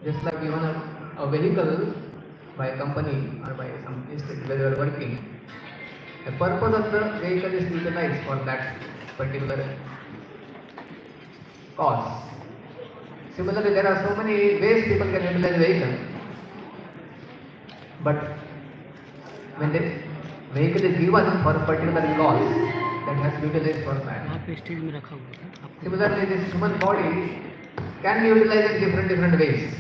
Just like we own a vehicle by a company or by some institute where you are working, the purpose of the vehicle is utilized for that particular cause. Similarly, there are so many ways people can utilize vehicle, but when the vehicle is given for a particular cause, that has to be utilized for that. Similarly, this human body can be utilized in different ways.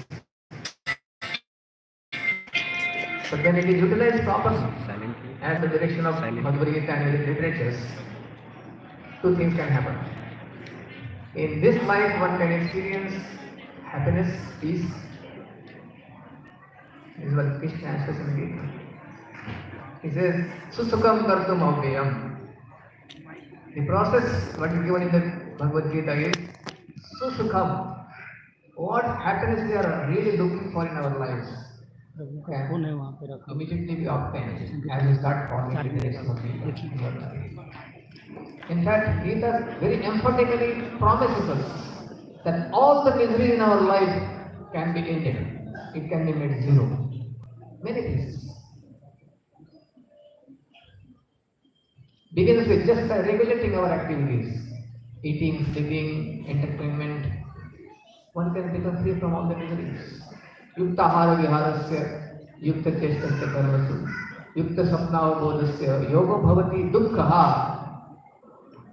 But when it is utilized properly, as the direction of Bhagavad Gita and literatures, two things can happen. In this life, one can experience happiness, peace. This is what Krishna answers in Gita. He says, Susukam kartum avyayam. The process, what is given in the Bhagavad Gita is Susukham. What happiness we are really looking for in our lives can immediately be obtained as we start following the direction of Gita. In fact, Gita very emphatically promises us that all the misery in our life can be ended. It can be made zero. Many places. Begins with just by regulating our activities, eating, sleeping, entertainment. One can become free from all the miseries. Yukta hara viharasya, yukta chestasya karmasu, yukta sapna bodhasya, yoga bhavati dukkha.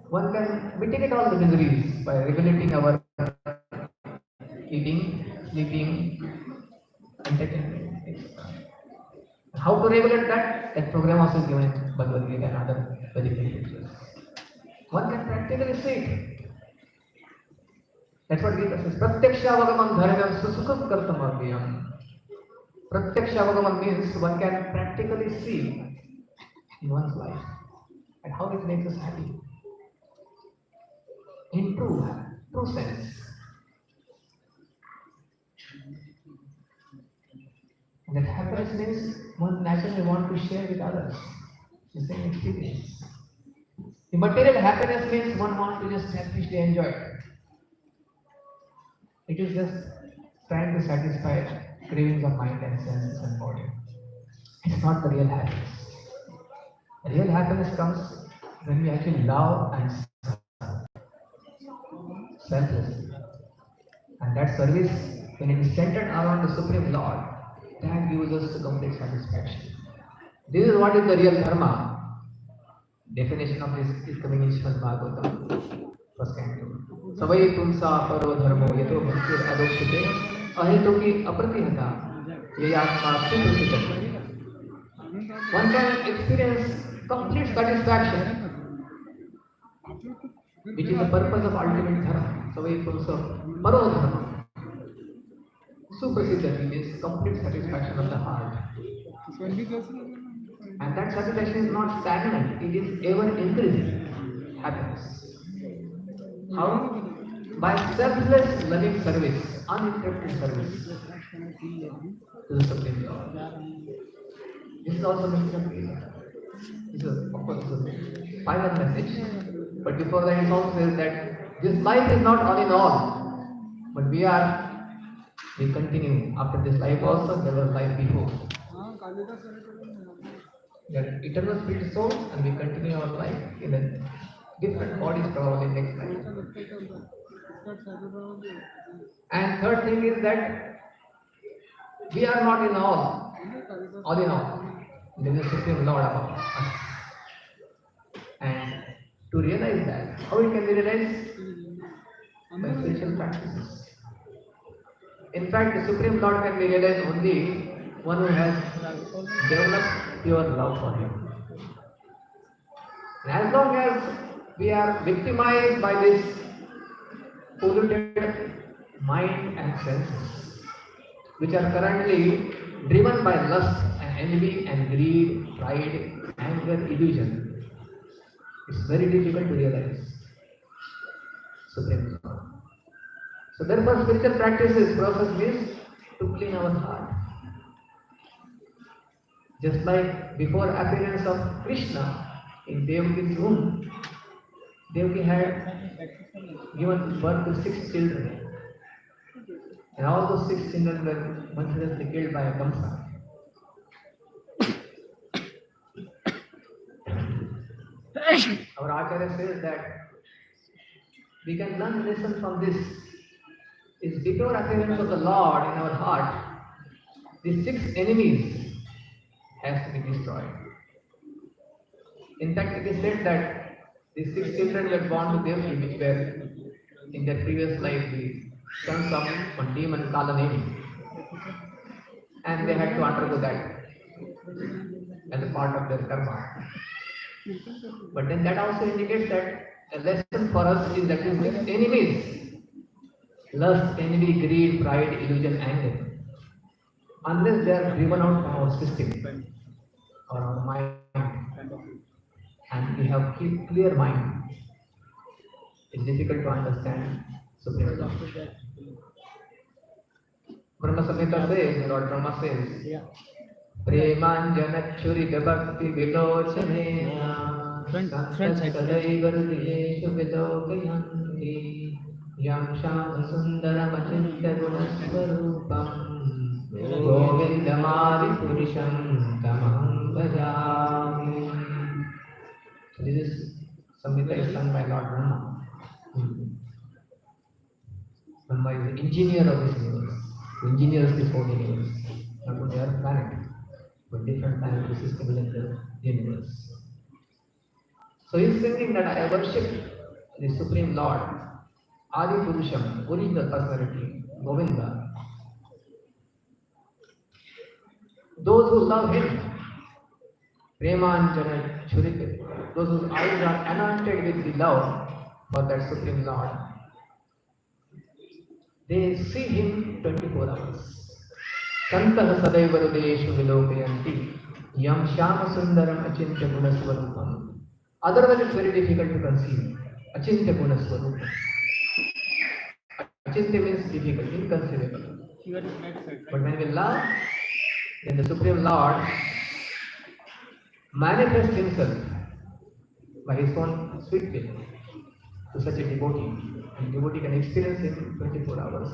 One can mitigate all the miseries by regulating our eating, sleeping, entertainment, etc. How to regulate that? That program also is given in Bhagavad Gita and other Vedic literatures. One can practically see it. That's what Gita says. Pratyakshavagaman dharmam susukam kartam abhyam. Pratyakshavagaman means one can practically see in one's life and how it makes us happy. In true sense. And that happiness means one naturally want to share with others the same experience. The material happiness means one wants to just selfishly enjoy it. It is just trying to satisfy cravings of mind and senses and body. It's not the real happiness. The real happiness comes when we actually love and serve selflessly. And that service, when it is centered around the Supreme Lord, that gives us the complete satisfaction. This is what is the real dharma. Definition of this is coming in Srimad Bhagavatam, first canto. Savai tulsa paro dharmo yato bhaktir adokshite ahituki apratihata yayatma suprasita. One can experience complete satisfaction, which is the purpose of ultimate dharma. Savai tulsa paro dharmo. Suprasiddhati means complete satisfaction of the heart. And that satisfaction is not stagnant, it is ever increasing happiness. How? By selfless loving service, uninterrupted service to the Supreme Lord. This is also mentioned in Gita. This is, of course, the final message. But before that, it also says that this life is not all in all, but we continue after this life also, there was life before. We are eternal spirit souls and we continue our life in a different bodies probably next life. And third thing is that we are not in all in all. There is a Supreme Lord above us. And to realize that, how it can be realized? By spiritual practices. In fact, the Supreme Lord can be realized only one who has developed pure love for Him. And as long as we are victimized by this polluted mind and senses, which are currently driven by lust and envy and greed, pride, anger, illusion, it's very difficult to realize Supreme Lord. So therefore, spiritual practices process means to clean our heart. Just like before appearance of Krishna in Devaki's womb, Devaki had given birth to 6 children. And all those 6 children were mercilessly killed by a Kamsa. Our Acharya says that we can learn a lesson from this. Is before appearance of the Lord in our heart, these 6 enemies has to be destroyed. In fact, it is said that these 6 children were born to Devaki, which were in their previous life the sons of one demon Kalaneni. And they had to undergo that as a part of their karma. But then that also indicates that a lesson for us is that these 6 enemies, lust, envy, greed, pride, illusion, anger, unless they are driven out from our system or our mind, and we have clear mind, it's difficult to understand Supreme Lord. Brahma Samhita says, Lord Brahma says, Premanjana Churi Bhakti Vilochanena Sadaiva Hrideshu Vilokayanti Yam Shama Sundaram Achinta Gunaswarupam Govindamari Purisham Tamaham Bhajami. So this is Samhita is sung by Lord Brahma. Brahma is the engineer of this universe, who engineers this whole universe, not only our planet, but different planetary systems in the universe. So he is thinking that I worship the Supreme Lord, Adi Purusham, original personality, Govinda. Those who love him, Premanjana Churika, those whose eyes are anointed with the love for that Supreme Lord, they see him 24 hours. Santah Sadaiva Hrideshu Vilokayanti Yam Shama Sundaram Achintya Gunaswarupam. Otherwise it's very difficult to conceive. Achintya Gunaswarupam. Achintya means difficult, inconceivable. But when we love, then the Supreme Lord manifests himself by his own sweet will to such a devotee. And devotee can experience him 24 hours.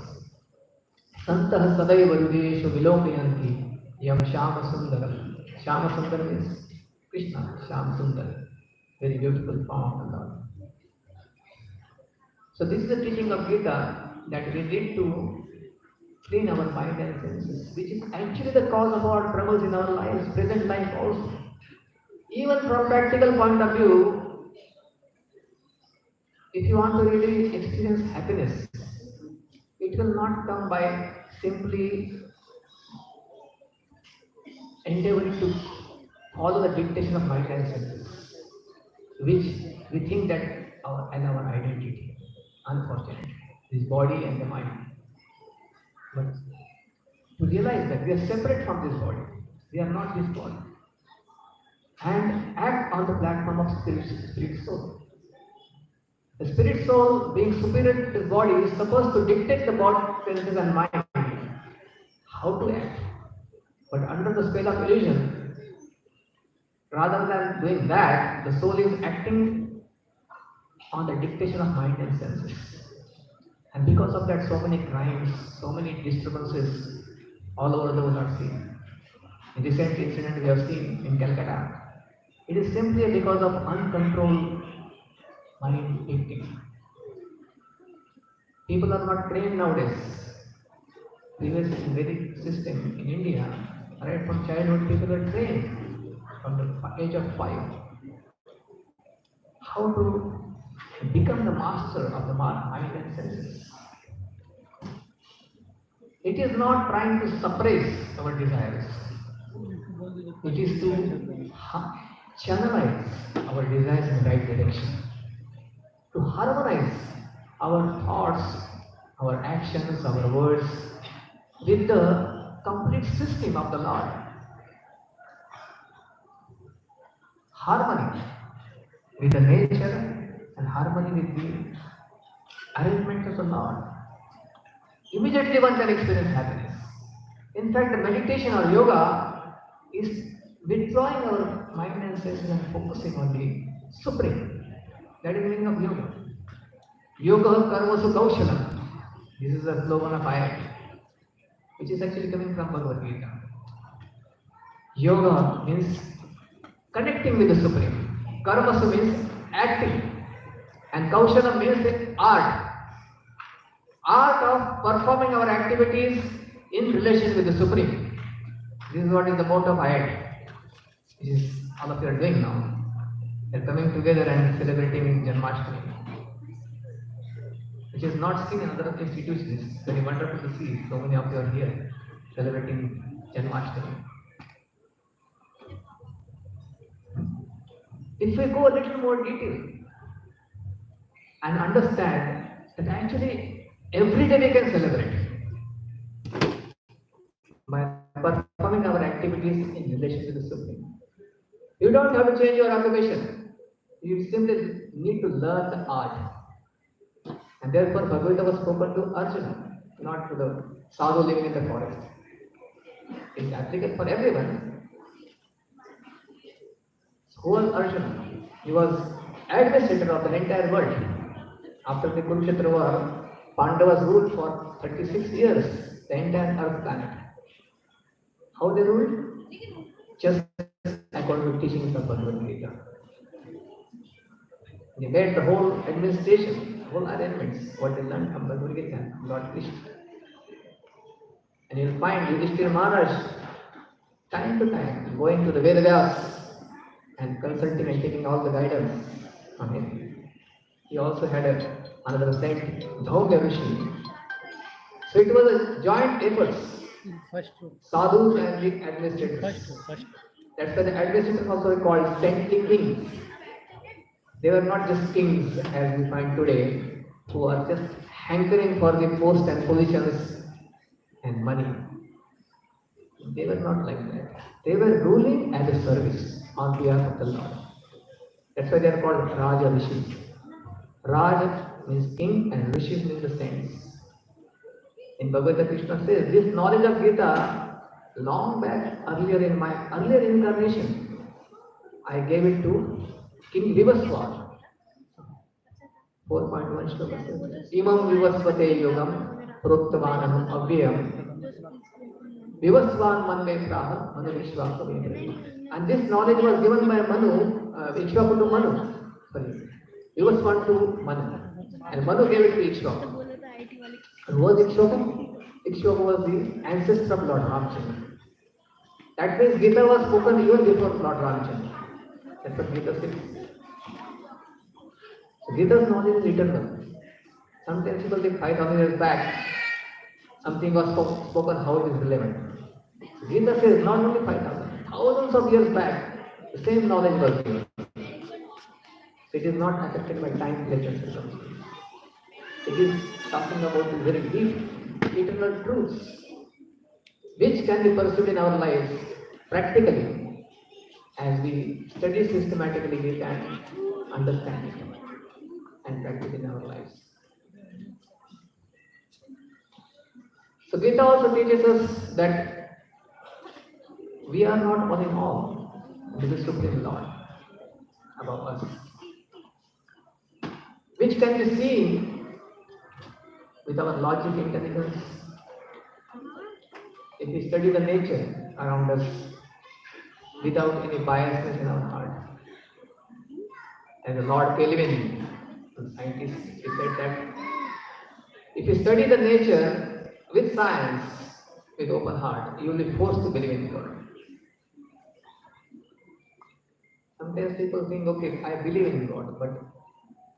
Santah Sadaiva Hrideshu Vilokayanti Yam Shama Sundaram. Shama Sundaram is Krishna, Shama Sundar, very beautiful form of the Lord. So this is the teaching of Gita, that we need to clean our mind and senses, which is actually the cause of our troubles in our lives, present life also. Even from practical point of view, if you want to really experience happiness, it will not come by simply endeavoring to follow the dictation of mind and senses, which we think that as our identity. Unfortunately, this body and the mind. But to realize that we are separate from this body, we are not this body, and act on the platform of spirit soul. The spirit soul, being superior to the body, is supposed to dictate the body, senses and mind how to act. But under the spell of illusion, rather than doing that, the soul is acting on the dictation of mind and senses. And because of that, so many crimes, so many disturbances all over the world are seen. In the recent incident we have seen in Calcutta, it is simply because of uncontrolled mind thinking. People are not trained nowadays. Previous Vedic system in India, right from childhood, people are trained from the age of 5 how to become the master of the mind and senses. It is not trying to suppress our desires. It is to channelize our desires in the right direction, to harmonize our thoughts, our actions, our words with the complete system of the Lord. Harmony with the nature and harmony with the arrangement of the Lord. Immediately one can experience happiness. In fact, the meditation or yoga is withdrawing our mind and senses and focusing on the Supreme. That is the meaning of yoga. Yoga karmasu kaushalam. This is the slogan of IIT. which is actually coming from Bhagavad Gita. Yoga means connecting with the Supreme. Karmasu means acting. And Kaushana means art. Art of performing our activities in relation with the Supreme. This is what is the motto of IIT, which is all of you are doing now. They are coming together and celebrating Janmastami, which is not seen in other institutions. It's very wonderful to see so many of you are here celebrating Janmastami. If we go a little more detail and understand that actually every day we can celebrate by performing our activities in relation to the Supreme. You don't have to change your occupation. You simply need to learn the art. And therefore Bhagavad Gita was spoken to Arjuna, not to the sadhu living in the forest. It's applicable for everyone. Who was Arjuna? He was administrator of the entire world. After the Kurukshetra war, Pandavas ruled for 36 years the entire earth planet. How they ruled? Just according to teachings of Bhagavad Gita. They made the whole administration, whole arrangements, what they learned from Bhagavad Gita, Lord Krishna. And you'll find Yudhishthira Maharaj, time to time, going to the Vedas and consulting and taking all the guidance from him. He also had another saint, Dhaugya Rishi. So it was a joint effort. Sadhus and the administrators. That's why the administrators also called saintly kings. They were not just kings as we find today, who are just hankering for the post and positions and money. They were not like that. They were ruling as a service on behalf of the Lord. That's why they are called Raja Rishis. Raj means king and Rishis means the saints. In Bhagavad Gita, Krishna says, this knowledge of Gita, long back earlier in my earlier incarnation, I gave it to King Vivaswan. 4.1 shloka says, Imam Vivasvate Yogam Proktavanaham Avyayam Vivaswan Manve Praha Manu Vishwaka. And this knowledge was given by Manu, Ikshvaku to Manu. Sorry, Vivaswan to Manu. And Manu gave it to Ikshvaku. Who was Ikshvaku? Ikshvaku was the ancestor of Lord Ramchandra. That means Gita was spoken even before Lord Ramchandra. That's what Gita says. So Gita's knowledge is eternal. Sometimes people think 5,000 years back, something was spoken, how it is relevant. So Gita says not only 5,000, thousands of years back, the same knowledge was given. So it is not affected by time, place and circumstance. It is talking about the very deep, eternal truths, which can be pursued in our lives practically. As we study systematically, we can understand it and practice in our lives. So Gita also teaches us that we are not all in all with the Supreme Lord above us, which can be seen with our logic, intelligence. If we study the nature around us without any biasness in our heart. And the Lord Kelvin, the scientist, he said that if you study the nature with science, with open heart, you will be forced to believe in God. Sometimes people think, okay, I believe in God, but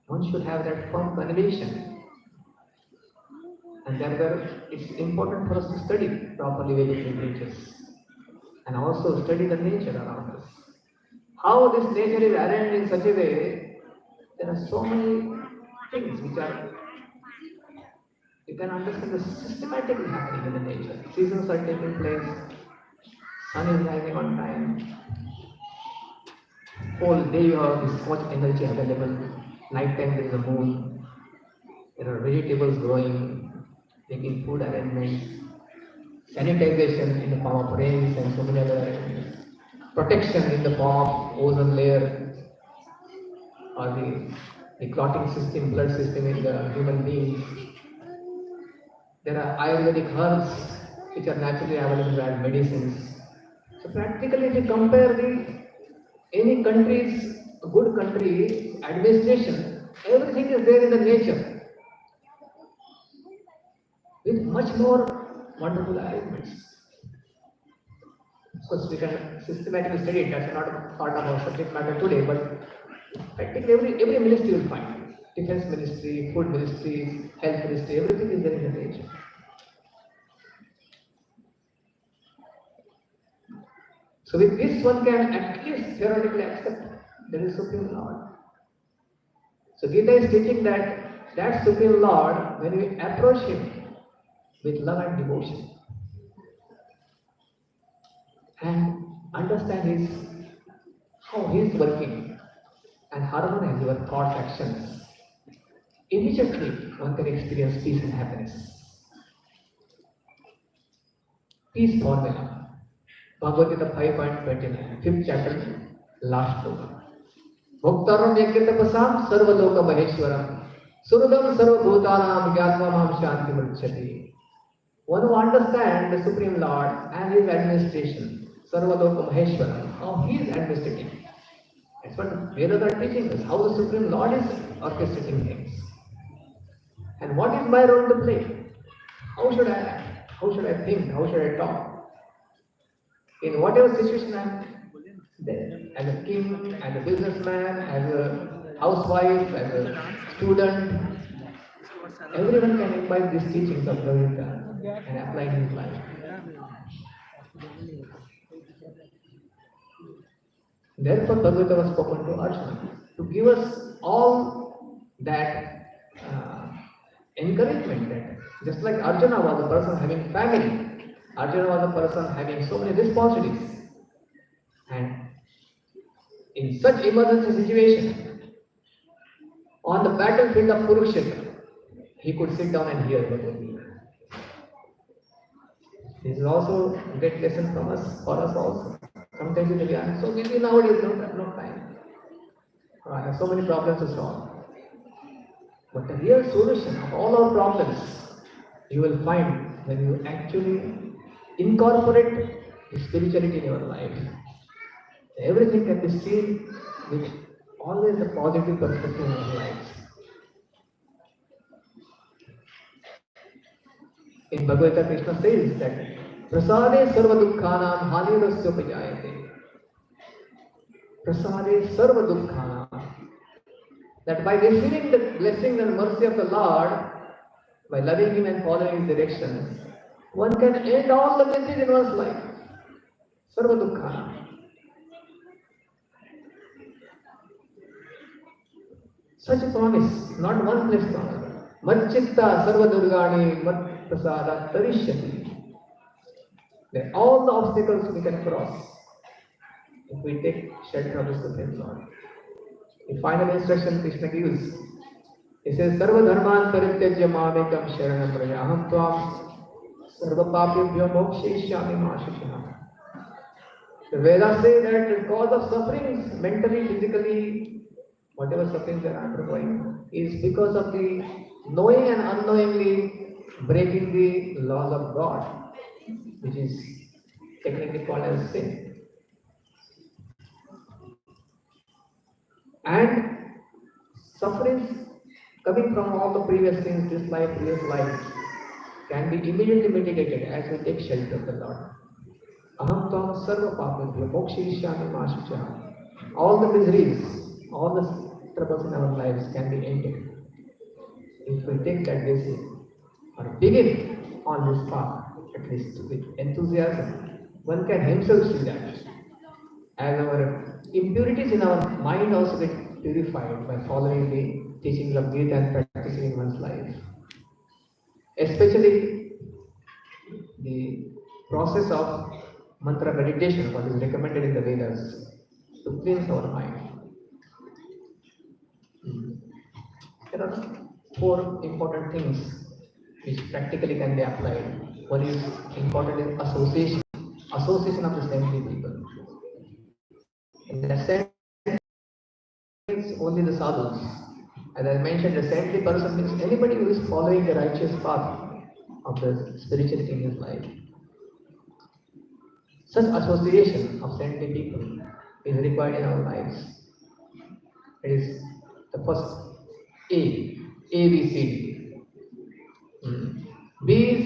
one should have that firm conviction. And therefore, it's important for us to study properly Vedic literatures and also study the nature around us. How this nature is arranged in such a way, there are so many things which are, you can understand the systematically happening in the nature. Seasons are taking place, sun is rising on time, whole day you have this much energy available, night time there is a moon, there are vegetables growing, making food arrangements, sanitization in the form of rains and so many other arrangements, protection in the form of ozone layer or the clotting system, blood system in the human beings. There are Ayurvedic herbs which are naturally available as medicines. So practically, if you compare any country's good country administration, everything is there in the nature with much more wonderful arrangements. Of course, we can systematically study it. That's not part of our subject matter today, but practically every ministry will find. Defense ministry, food ministry, health ministry, everything is there in the nature. So with this one can at least theoretically accept there is Supreme Lord. So Gita is teaching that Supreme Lord, when we approach Him with love and devotion and understand how He is working and harmonize your thoughts, actions, immediately one can experience peace and happiness. Peace formula. Bhagavad Gita 5.29, 5th chapter, last book. Bhoktaram yakyatapasam sarvaloka maheshwaram surudam sarvabhutanam gyatmamam shanti mrichyati. One who understands the Supreme Lord and His administration, sarvaloka maheshwaram, how He is administrating. That's what Vedas are teaching us, how the Supreme Lord is orchestrating things. And what is my role to play? How should I act? How should I think? How should I talk? In whatever situation I am there, as a king, as a businessman, as a housewife, as a student, everyone can imbibe these teachings of Bhagavad Gita and apply in his life. Therefore, Bhagavad Gita was spoken to Arjuna to give us all that encouragement that just like Arjuna was a person having family, Arjuna was a person having so many responsibilities, and in such emergency situation, on the battlefield of Kurukshetra, he could sit down and hear Bhagavad Gita. This is also a great lesson from us, for us also. Sometimes we are so busy nowadays, don't have no time. I have so many problems to solve. But the real solution of all our problems, you will find when you actually incorporate the spirituality in your life. Everything can be seen with always a positive perspective in our lives. In Bhagavad Gita, Krishna says that Prasade sarva dukkhanam hanirasya upajayate. Prasade sarva dukkhanam. That by receiving the blessing and mercy of the Lord, by loving Him and following His directions, one can end all the miseries in one's life. Sarva dukkhanam. Such a promise, not one place promise. Madchitta sarva durgani mad prasada tarishyati. That all the obstacles we can cross if we take shelter of the Supreme Lord. The final instruction Krishna gives, he says, Sarva dharman parityajya mamekam sharanam prayaham tvam sarva papibhyo mokshayishyami mashishya. The Vedas say that the cause of sufferings, mentally, physically, whatever sufferings they are undergoing, is because of the knowing and unknowingly breaking the laws of God, which is technically called as sin. And sufferings coming from all the previous things, this life, previous life, can be immediately mitigated as we take shelter of the Lord. Aham tvam sarva papibhyo mokshayishyami mashishya. All the miseries, all the troubles in our lives can be ended if we take that basis or begin on this path, at least with enthusiasm. One can himself see that as our impurities in our mind also get purified by following the teachings of Gita and practicing in one's life. Especially the process of mantra meditation, what is recommended in the Vedas, to cleanse our mind. There are four important things which practically can be applied. One is important is association of the saintly people. In that sense, only the sadhus. As I mentioned, the saintly person means anybody who is following the righteous path of the spirituality in his life. Such association of saintly people is required in our lives. It is the first A, B, C, D. B is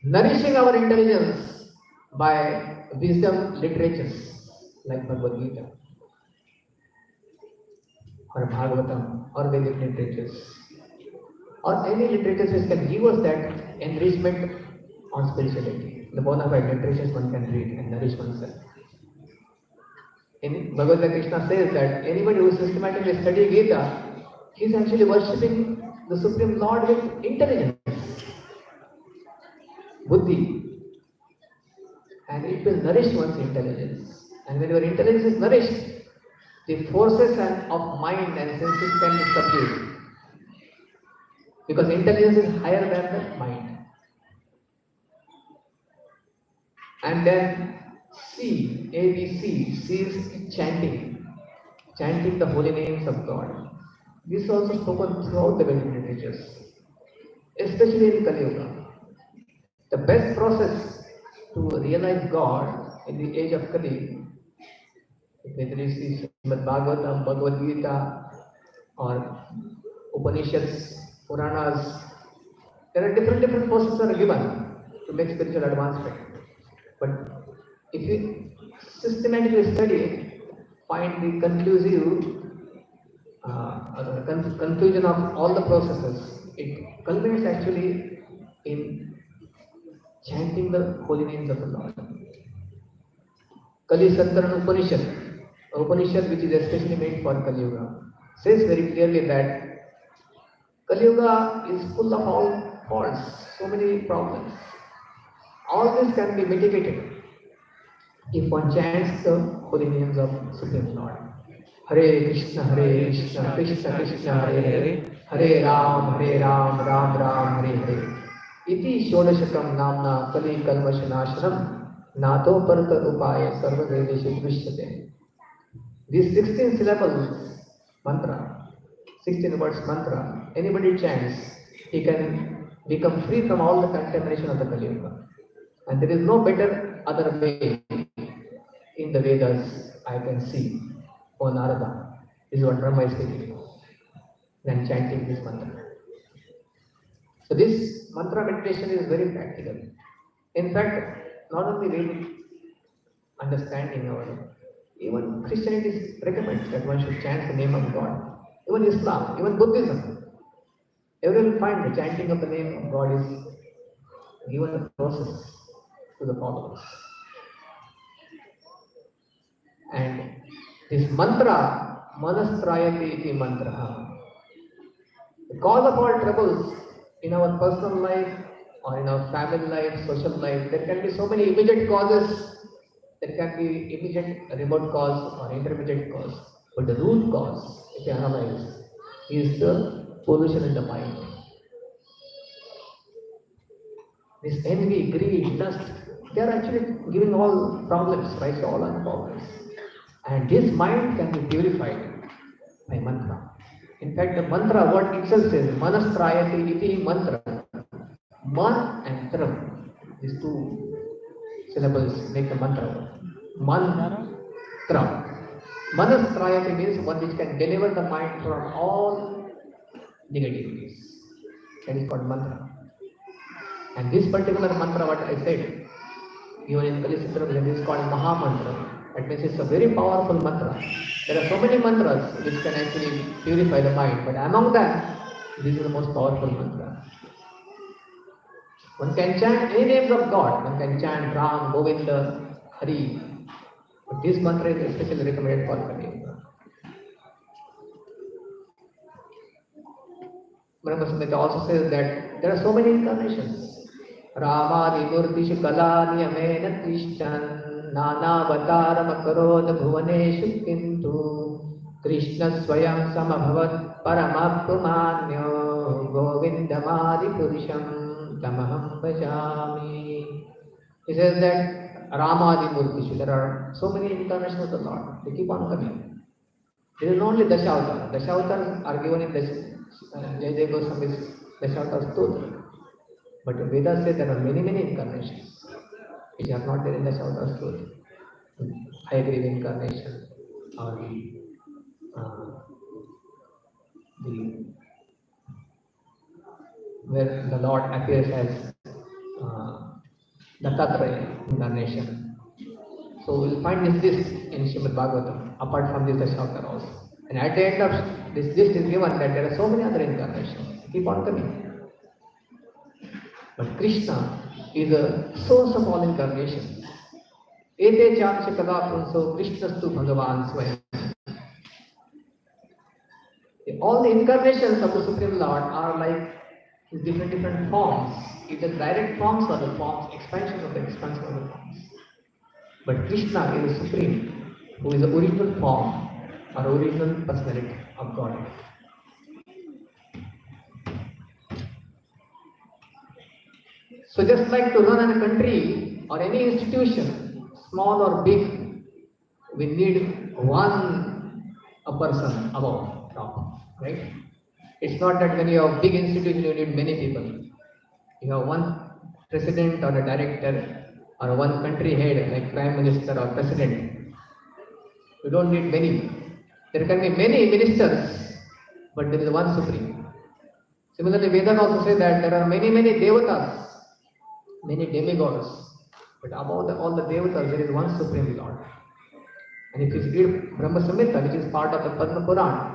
nourishing our intelligence by wisdom literatures like Bhagavad Gita or Bhagavatam or Vedic literatures or any literatures which can give us that enrichment on spirituality. The bona fide literatures one can read and nourish oneself. In Bhagavad Gita, Krishna says that anybody who systematically studies Gita, he is actually worshipping the Supreme Lord with intelligence, buddhi, and it will nourish one's intelligence. And when your intelligence is nourished, the forces of mind and senses can be subdued. Because intelligence is higher than the mind. And then C, A, B, C is chanting the holy names of God. This is also spoken throughout the Vedic literatures, especially in Kali Yuga. The best process to realize God in the age of Kali, whether it is Srimad Bhagavatam, Bhagavad Gita, or Upanishads, Puranas, there are different processes are given to make spiritual advancement. But if you systematically study, find the conclusion of all the processes, it culminates actually in chanting the holy names of the Lord. Kali Santaran Upanishad which is especially made for Kali Yuga, says very clearly that Kali Yuga is full of all faults, so many problems. All this can be mitigated if one chants the holy names of Supreme Lord. Hare Krishna, Krishna Krishna, Hare Hare, Hare Ram, Ram Ram, Hare Hare. Iti Shodashakam Namna Kali Kalmashanashanam Nato Parta Upaya Sarva Vedeshu Drishyate. These 16 syllables mantra, 16 words mantra, anybody chants, he can become free from all the contamination of the Kali Yuga. And there is no better other way in the Vedas I can see. O Narada, this is what Brahma is speaking, than chanting this mantra. So this mantra meditation is very practical. In fact, not only Vedic understanding or even Christianity recommends that one should chant the name of God. Even Islam, even Buddhism, everyone will find the chanting of the name of God is given a process to the followers. And this mantra, Manastrayati iti mantra, the cause of all troubles in our personal life or in our family life, social life, there can be so many immediate causes, there can be immediate remote cause or intermediate cause. But the root cause, if you analyze, is the pollution in the mind. This envy, greed, lust, they are actually giving all problems, right? So all our problems. And this mind can be purified by mantra. In fact, the mantra, what itself says, Manastrayati iti mantra. Man and Tram, these two syllables make the mantra. Mantra. Manastrayati means one which can deliver the mind from all negativities. That is called mantra. And this particular mantra, what I said, even in Kali Sutram, it is called Maha Mantra. That means it's a very powerful mantra. There are so many mantras which can actually purify the mind, but among them, this is the most powerful mantra. One can chant any names of God. One can chant Ram, Govinda, Hari. But this mantra is especially recommended for Kali Yuga. Brahma Samhita also says that there are so many incarnations. Ramadi Murtishu Kalani Amena Krishnan Nanavataram Akarod Bhuvaneshu Kintu Krishna Swayam Samabhavat Paramappumanyo Govindamadi Purisham Tamaham Bhajami. He says that Ramadi Murtishu, there are so many incarnations of the Lord, they keep on coming. There is not only Dashavatara. Dashavatara are given in Jai Goswami's Dashavatara Stotra. But the Vedas say there are many incarnations. which are not there in the Shautas truth. High grade incarnation or the where the Lord appears as the Tatraya incarnation. So we'll find this in Srimad Bhagavatam, apart from this the Shankar also. And at the end of this list is given that there are so many other incarnations. Keep on coming. But Krishna is the source of all incarnations. Ete chancha kada punso Krishnastu Bhagavan Swayam. All the incarnations of the Supreme Lord are like different forms, either direct forms or the forms, expansion of the expansion of the forms. But Krishna is the Supreme, who is the original form or original personality of God. So just like to run a country or any institution, small or big, we need a person above top, right? It's not that when you have big institution you need many people. You have one president or a director or one country head like prime minister or president. You don't need many. There can be many ministers, but there is one supreme. Similarly, Vedas also say that there are many devatas, many demigods, but above all the devatas there is one supreme Lord. And if you read Brahma Samhita, which is part of the Padma Purana,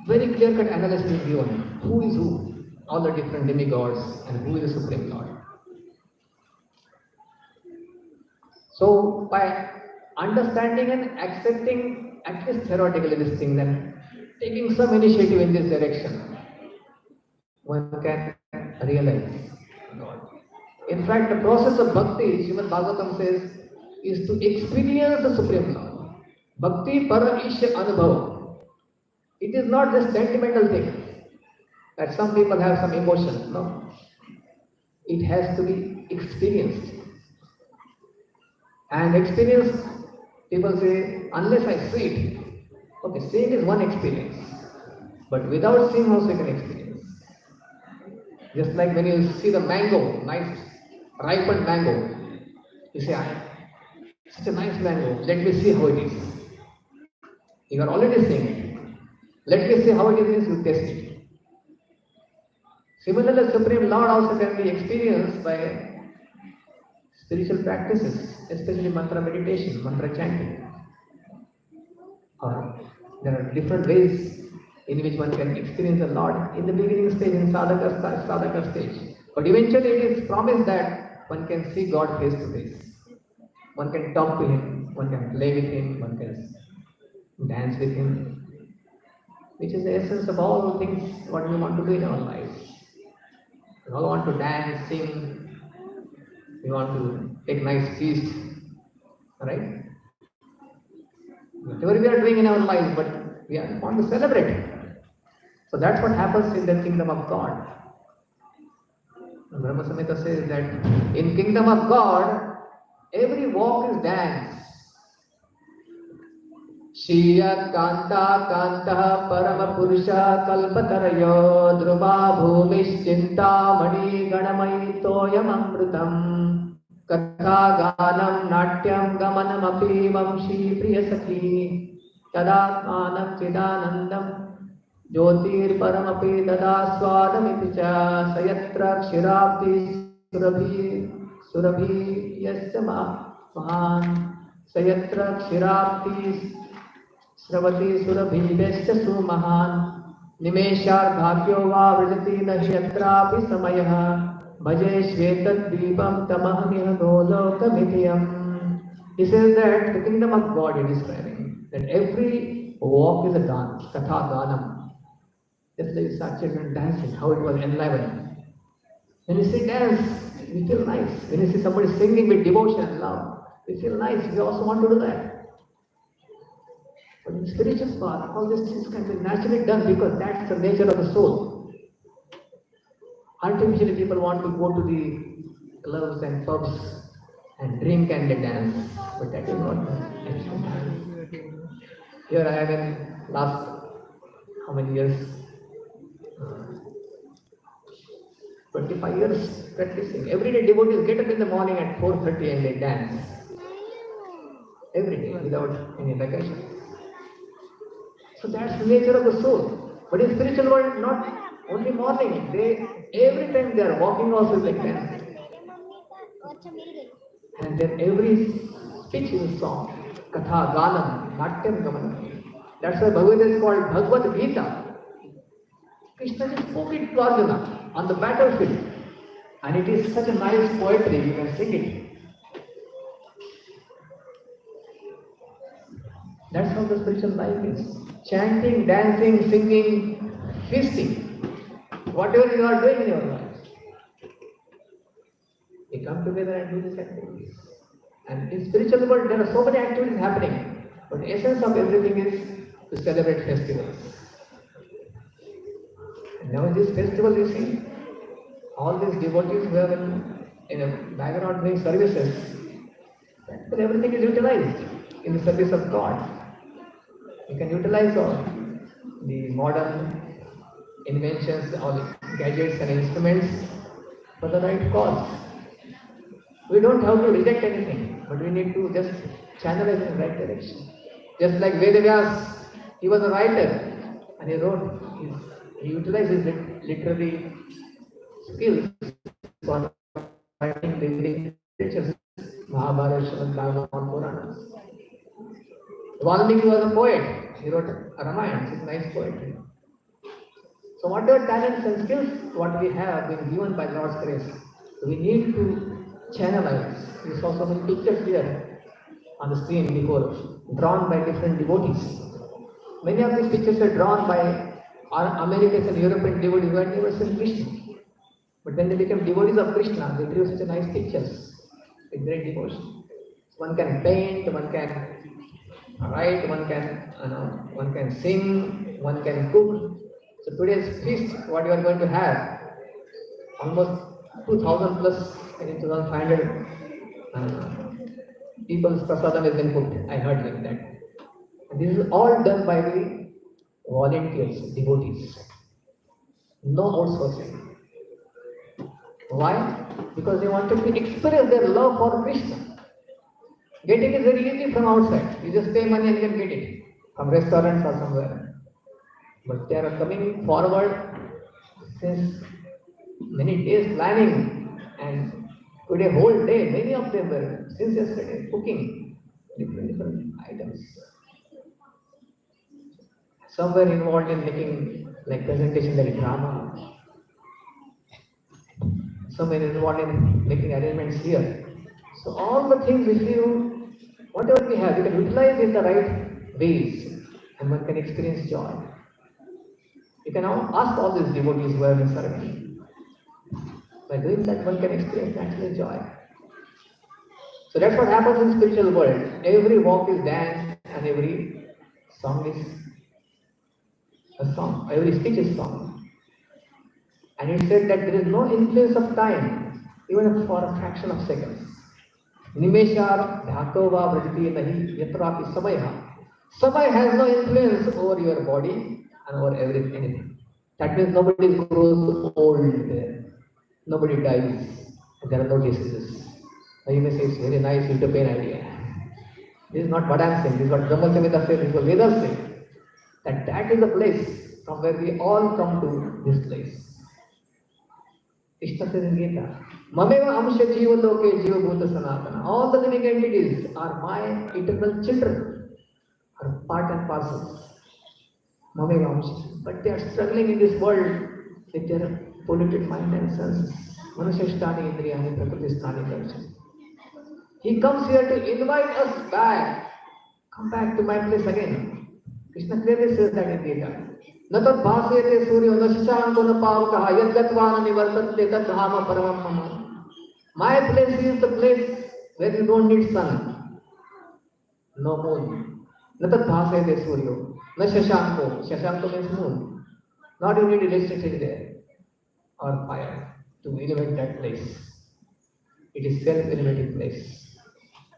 very clear-cut analysis is given. Who is who? All the different demigods and who is the Supreme Lord. So by understanding and accepting at least theoretically this thing, then taking some initiative in this direction, one can realize God. In fact, the process of bhakti, Srimad Bhagavatam says, is to experience the Supreme Lord. Bhakti para isha anubhav. It is not just sentimental thing that some people have some emotion. No. It has to be experienced. And experience, people say, unless I see it. Okay, seeing is one experience. But without seeing also you can experience. Just like when you see the mango, nice ripened mango, you say, such a nice mango, let me see how it is. You are already seeing it. Let me see how it is, you test it. Similarly, Supreme Lord also can be experienced by spiritual practices, especially mantra meditation, mantra chanting. Or there are different ways in which one can experience the Lord in the beginning stage, in sadhaka stage. But eventually it is promised that one can see God face to face. One can talk to Him, one can play with Him, one can dance with Him, which is the essence of all things what we want to do in our lives. We all want to dance, sing, we want to take nice feast, right? Whatever we are doing in our lives, but we want to celebrate. So that's what happens in the kingdom of God. Brahma Samhita says that in kingdom of God, every walk is dance. Shriya Kanta Kanta Parama Purusha Kalpatarayo Dhruva Bhumish Chinta Mani Ganamai Toyam Amrutam Katha Ganam Natyam Gamanam Api Vamshi Priya Sakhi Tadatmanam Chidanandam Jyotir Paramapi Dada Swadamiti Cha Sayatra Kshirabdi Surabhi Yasya Mahan Sayatra Kshirabdi Sravati Surabhi Vesya Sumahan Nimeshar Bhagyo Va Vrijati Nahiyatrapi Samayaha Bhaje Shvetat Deepam Tamahamiha Dolokamithiyam. He says that the kingdom of God is describing that every walk is a dance, Katha Ganam. Just like such children dancing, how it was enlivened. When you see dance, we feel nice. When you see somebody singing with devotion and love, we feel nice. We also want to do that. But in spiritual path, all these things can be naturally done because that's the nature of the soul. Artificially, people want to go to the clubs and pubs and drink and dance, but that is not actually. Here I am in last how many years? 25 years practicing. Every day devotees get up in the morning at 4:30 and they dance. Every day without any vacation. So that's the nature of the soul. But in spiritual world, not only morning, every time they are walking also like dancing. And then every speech is song. Katha, Ganam, Natyam, Gamanam. That's why Bhagavad Gita is called Bhagavad Gita. Krishna just spoke it to Arjuna on the battlefield. And it is such a nice poetry, you can sing it. That's how the spiritual life is. Chanting, dancing, singing, feasting. Whatever you are doing in your life. We come together and do these activities. And in spiritual world, there are so many activities happening. But the essence of everything is to celebrate festivals. And now in this festival, you see, all these devotees who are in a background doing services, but everything is utilized in the service of God. You can utilize all the modern inventions, all the gadgets and instruments for the right cause. We don't have to reject anything, but we need to just channel it in the right direction. Just like Vedavyas, he was a writer and he wrote, he utilized his literary skills for writing the literatures, Mahabharata, Srimad Bhagavatam, Puranas. Valmiki was a poet. He wrote a Ramayana. It's nice poetry. So whatever talents and skills what we have been given by Lord's grace, we need to channelize. We saw so many pictures here on the screen before, drawn by different devotees. Many of these pictures are drawn by our Americans and European devotees who had never seen Krishna. But when they became devotees of Krishna, they drew such a nice pictures with great devotion. One can paint, one can write, one can sing, one can cook. So today's feast, what you are going to have, almost 2,000 plus, I think 2,500 people's prasadam has been cooked. I heard like that. And this is all done by the volunteers, devotees. No outsourcing. Why? Because they wanted to express their love for Krishna. Getting it very easy from outside. You just pay money and you can get it from restaurants or somewhere. But they are coming forward since many days planning, and today whole day, many of them were since yesterday cooking different items. Some were involved in making like presentation like drama. Some were involved in making arrangements here. So all the things if you, whatever we have, you can utilize in the right ways and one can experience joy. You can now ask all these devotees who have been serving. By doing that, one can experience actual joy. So that's what happens in spiritual world. Every walk is dance and every song is a song. Every speech is song. And it said that there is no influence of time, even for a fraction of seconds. Nimeshar Dhatova Vrajati Nahi Yatrapi Samaya. Samaya has no influence over your body and over anything. That means nobody grows old there. Nobody dies. There are no diseases. Now you may say it's a very nice utopian idea. This is not what I am saying. This is what Brahma Samhita says. This is what Vedas say. That is the place from where we all come to this place. Krishna says in Gita, Mameva Amsha Jiva Loke Jiva Bhuta Sanatana. All the living entities are my eternal children, are part and parcel. Mameva Amsha. But they are struggling in this world with their polluted mind and senses. Manushyasthani Indriyani Prakrtisthani Darshan. He comes here to invite us back. Come back to my place again. Krishna clearly says that in Gita. Natat bhasete suryo nasyanko na pavakaha yadgatvana nivartate tat dhama paramam mama. My place is the place where you don't need sun, no moon. Natat bhasete suryo nasyanko. Shashanko means moon. Not you need electricity there or fire to illuminate that place. It is self-illuminating place.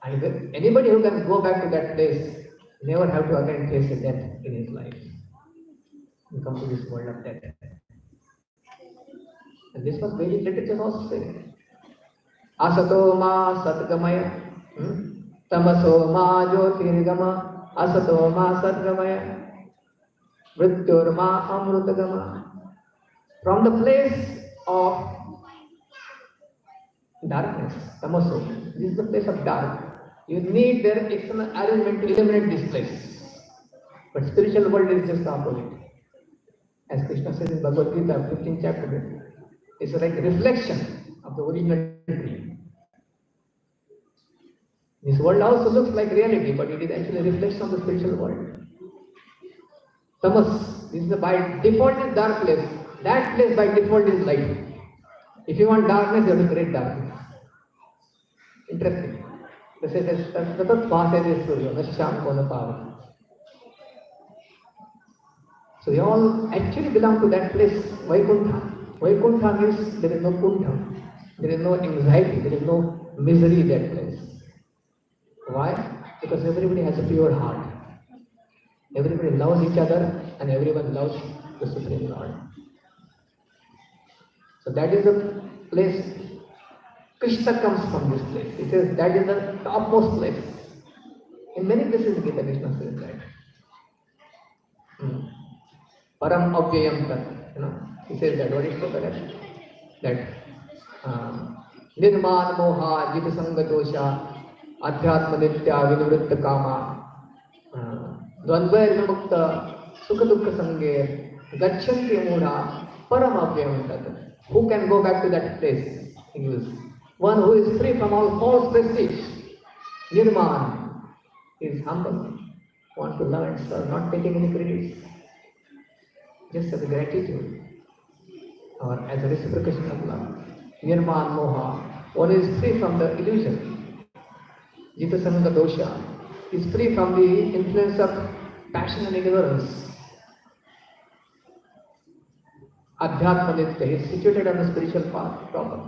And anybody who can go back to that place never have to again face a death in his life. You come to this world of death. And And this was Vedic literature also saying. Asato ma satgamaya, tamaso ma jyotirgama, asato ma satgamaya, mrityur ma amrutagama. From the place of darkness, tamaso, this is the place of dark. You need their external arrangement to eliminate this place. But spiritual world is just the opposite. As Krishna says in Bhagavad Gita, 15th chapter, it's like a reflection of the original dream. This world also looks like reality, but it is actually a reflection of the spiritual world. Tamas, this is by default is dark place. That place by default is light. If you want darkness, you have to create darkness. Interesting. This is Tatat Bhasede Surya, Nasham Kona Pava. So we all actually belong to that place, Vaikuntha. Vaikuntha means there is no kuntha, there is no anxiety, there is no misery in that place. Why? Because everybody has a pure heart. Everybody loves each other and everyone loves the Supreme Lord. So that is the place. Krishna comes from this place. It says that is the topmost place. In many places in Gita, Krishna says that. Param Avyayam Tat. He says that. What is the correct? That Nirman Moha Jita Sangha Dosha Adhyatma Nitya Vinivritta Kama Dvandva Mukta Sukha Dukha Sange Gachanti Mudha Param Avyayam Tat. Who can go back to that place? He uses. One who is free from all false prestige. Nirman is humble, wants to love and serve, not taking any credits. Just as a gratitude or as a reciprocation of love. Nirman Moha, one is free from the illusion. Jita Samanga Dosha is free from the influence of passion and ignorance. Adhyatma Nitya, he is situated on the spiritual path proper.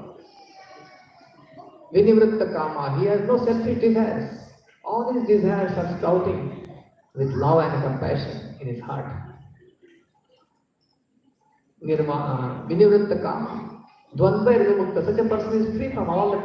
Vinivritta Kama, he has no selfish desires. All his desires are sprouting with love and compassion in his heart. Vinivritta Kama. Dvandva Mukta, such a person is free from all the